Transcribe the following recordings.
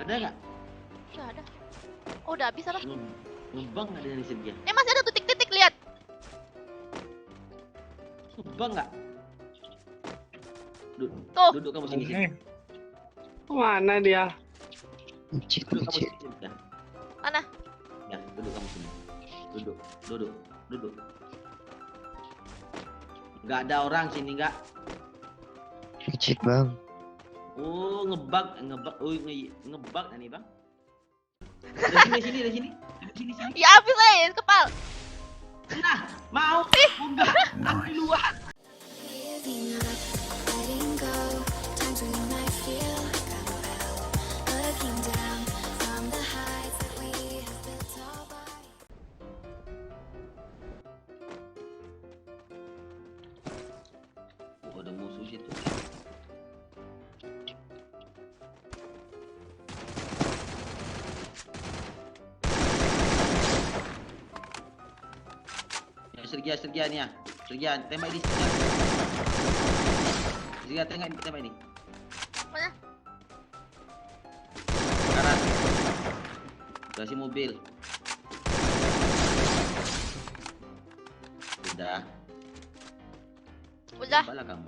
Ada nggak? Nggak ada. Oh, udah habis apa? Ngebang nggak dari segi dia? Masih ada tuh titik-titik, lihat. Ngebang nggak? Tuh. Duduk kamu sini sini. Mana dia? Duduk kamu sini sini. Ya. Mana? Ya, duduk kamu sini. Duduk. Nggak ada orang sini nggak? Licik bang. Oh, ngebug. Oh, ngebug nih bang. Dari sini. Ya habis aja kepal. Nah, mau? Enggak, aku di luar. Giving up, letting go. Times we might feel like I fell, looking down from the heights that we have built all by. Oh, ada musuh situ. Ya, Sergia nih ya. Sergia, tembak ini. Sergia, tembak ini. Mana? Sekarang. Kasih mobil. Udah. Udah. Cobalah kamu.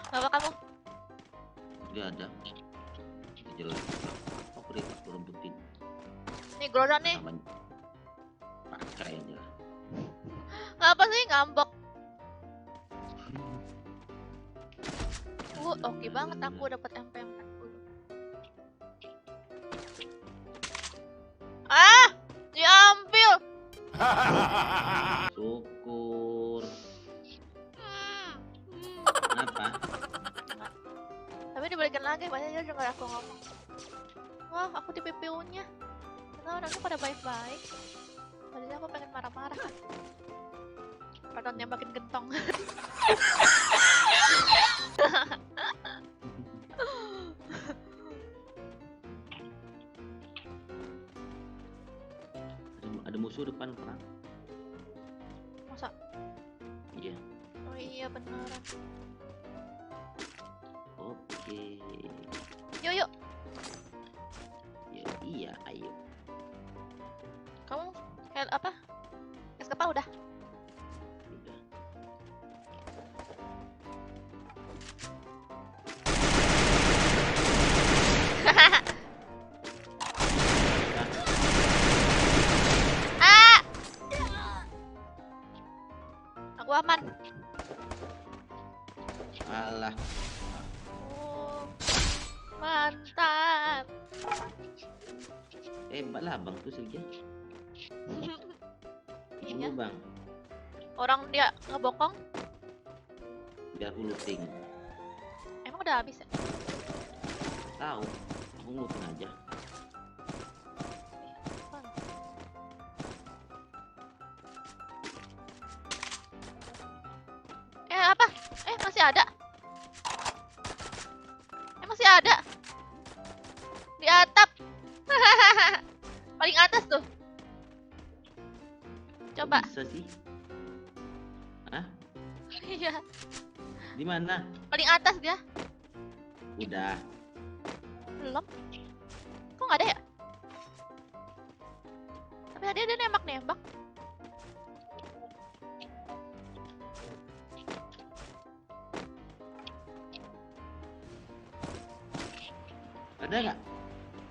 Apa kamu? Udah ada. Jelas. Aku rembutin. Nih Grodan nih. Namanya. Pakai aja lah. Ngapa sih ngambek? Oke banget aku dapat MP40. Ah, diambil. Syukur. Hmm. Kenapa? Tapi dibalikin lagi, pasti dia dengar aku ngomong. Wah, aku di PPU-nya. Karena orangnya pada baik-baik. Tadinya aku pengen marah-marah kan. Pardon, nembakin gentong. Ada musuh depan perang. Masa? Iya. Oh iya beneran. Oke. Yuk. Ya, iya, ayo. Kamu apa? Es kepal udah. Udah. Ah! Aku aman. Alah. Oh, mantap. Hebat lah bang tuh Sergia. Iya. Bang. Orang dia ngebokong. Biar aku looting. Emang udah habis ya? Tahu. Aku looting aja. Apa? Masih ada. Masih ada. Di atap. Paling atas tuh. Coba. Bisa sih. Hah? Iya. Di mana? Paling atas dia. Udah. Belum. Kok nggak ada ya? Tapi tadi dia nembak-nembak. Ada nggak?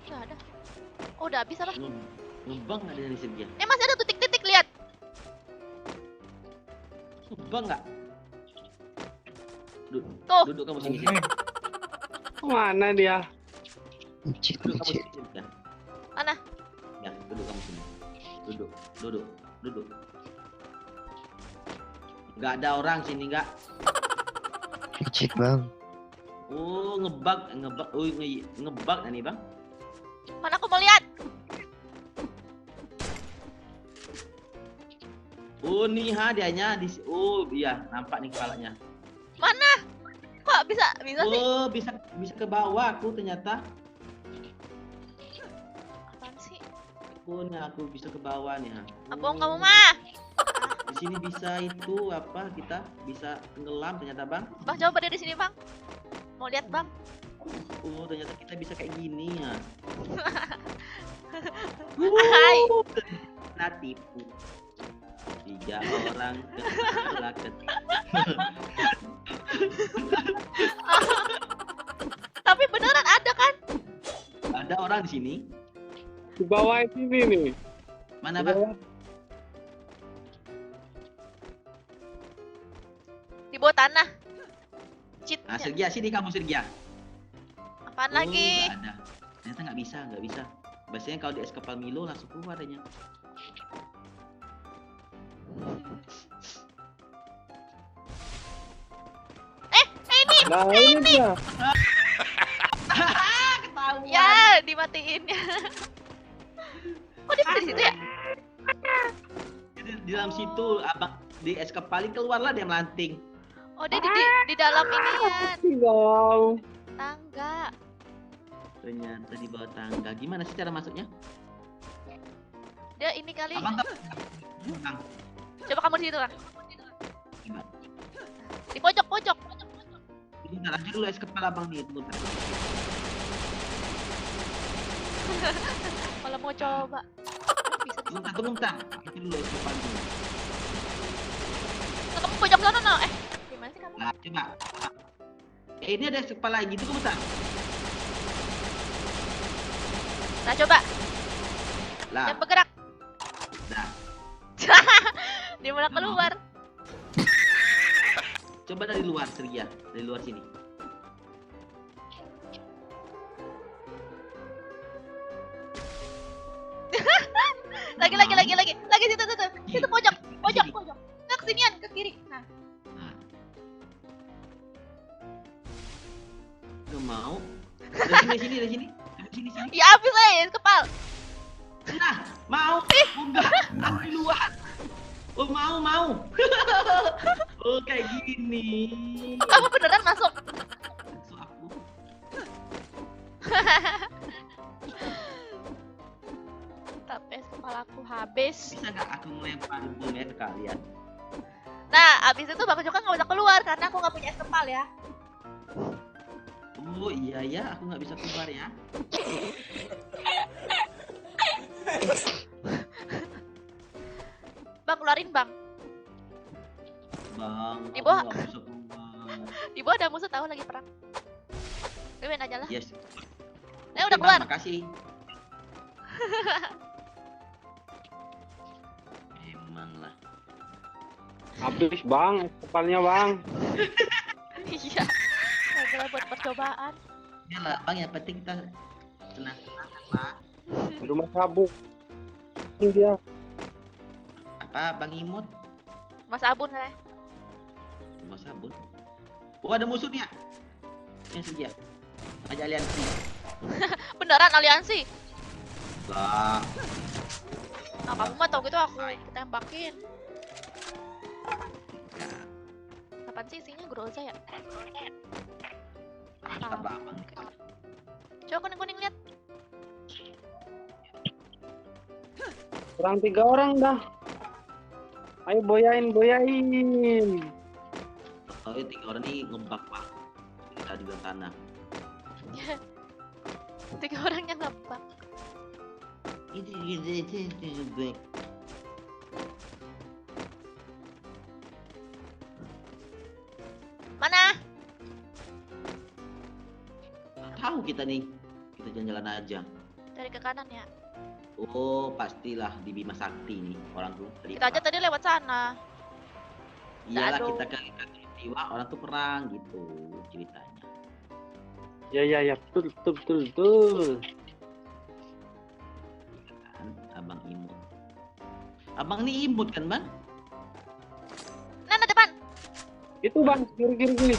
Nggak ada. Oh, udah habis apa? Ngebang nggak dari Sergia? Masih ada tuh titik-titik, lihat. Ngebang nggak? Tuh. Duduk kamu sini sini. Mana dia? Licik. Duduk kamu sini. Ya. Mana? Ya, duduk kamu sini. Duduk. Nggak ada orang sini nggak? Licik bang. Oh, ngebug. Oh, ngebug nih bang. Mana aku mau lihat? Oh, nih dianya di. Oh, iya, nampak nih kepalanya. Mana? Kok bisa sih? Oh, bisa ke bawah aku ternyata. Apaan sih? ampun, aku bisa ke bawah nih. Abang kamu mah. Di sini bisa itu apa? Kita bisa tenggelam ternyata bang. Bang coba dari sini bang. Mau lihat bang? Oh ternyata kita bisa kayak gini ya. Hai. Nah tipu. 3 orang kena Tapi beneran ada kan? Ada orang di sini. Di bawah sini nih. Mana Di bang? bawah. Di bawah tanah. Cheat. Nah, Sergia sini kamu Sergia. Apaan Oh, lagi? nggak ada. Ternyata nggak bisa. Biasanya kalau di es kapal Milo langsung keluar adanya. Ini. Nah ini dia. Ketahuan. Ya, dimatiin ya. Kok dia di situ ya? Di dalam situ abang di es kepal keluarlah dia melanting. Oh, dia di dalam ini ya, Wow. tangga. Ternyata di bawah tangga. Gimana sih cara masuknya? Dia ini kali. Abang Bang. Coba kamu di situ kan. Gimana? Di pojok. Bentar aja dulu es kepal abang nih. Tunggu bentar. Kalau mau coba. Bisa di Tunggu bentar. Itu dulu es kepal dulu. Nah, kamu pojok sana no. Gimana sih kamu? Nah, coba. Ini ada es kepal lagi. Tunggu bentar. Nah, coba. Lah, Jangan bergerak. dah. Dia malah keluar. Coba dari luar, Sergia. Dari luar sini. Lagi situ. Situ pojok. Nah, kesinian ke kiri. Nah, Nah. Gak mau. Dari sini. ya habis aja kepal. Nah, mau. Enggak, aku di luar. Oh, mau. Oh, kayak gini. Kamu beneran masuk. Masuk aku. Tapi kepalaku habis. Bisa nggak aku melempar bomnya ke kalian? Nah, abis itu Bang Joka nggak bisa keluar karena aku nggak punya es kepal ya. Oh iya ya, aku nggak bisa keluar ya. Bang, keluarin Bang. Bang, Di aku bawah. nggak bisa keluar. Di bawah ada musuh tahu lagi perang. Main aja lah. Yes. Udah Oke, keluar. Bang, makasih. Emang lah. Habis bang, es kepalnya bang. Iya. Adalah buat percobaan. Ya lah, Bang, yang penting kita tenang Pak. Di rumah sabuk. Ini dia. Apa, Bang Imut? Mas Abun saya. Mau sabun? Oh, ada musuhnya. Yang sedia. Aja aliansi. Beneran aliansi. Lah, Nah, kamu mah tau gitu aku tembakin. ya. Kapan sih isinya groza ya? Apa Abang? Coba kuning-kuning lihat. Kurang 3 orang dah. Ayo boyain. Oh, 3 orang ini ngebak Pak. Kita di dalam tanah. 3 orangnya ngebak. Itu. Mana? Tahu kita nih. Kita jalan-jalan aja. Dari ke kanan ya. Oh, pastilah di Bima Sakti nih orang tuh. Kita aja tadi lewat sana. Iyalah Aduh. kita ke Tiwa orang tuh perang gitu ceritanya. Ya, betul. Kan Abang Imut. Abang ini imut kan, Bang? Nana depan. Itu bang, kiri.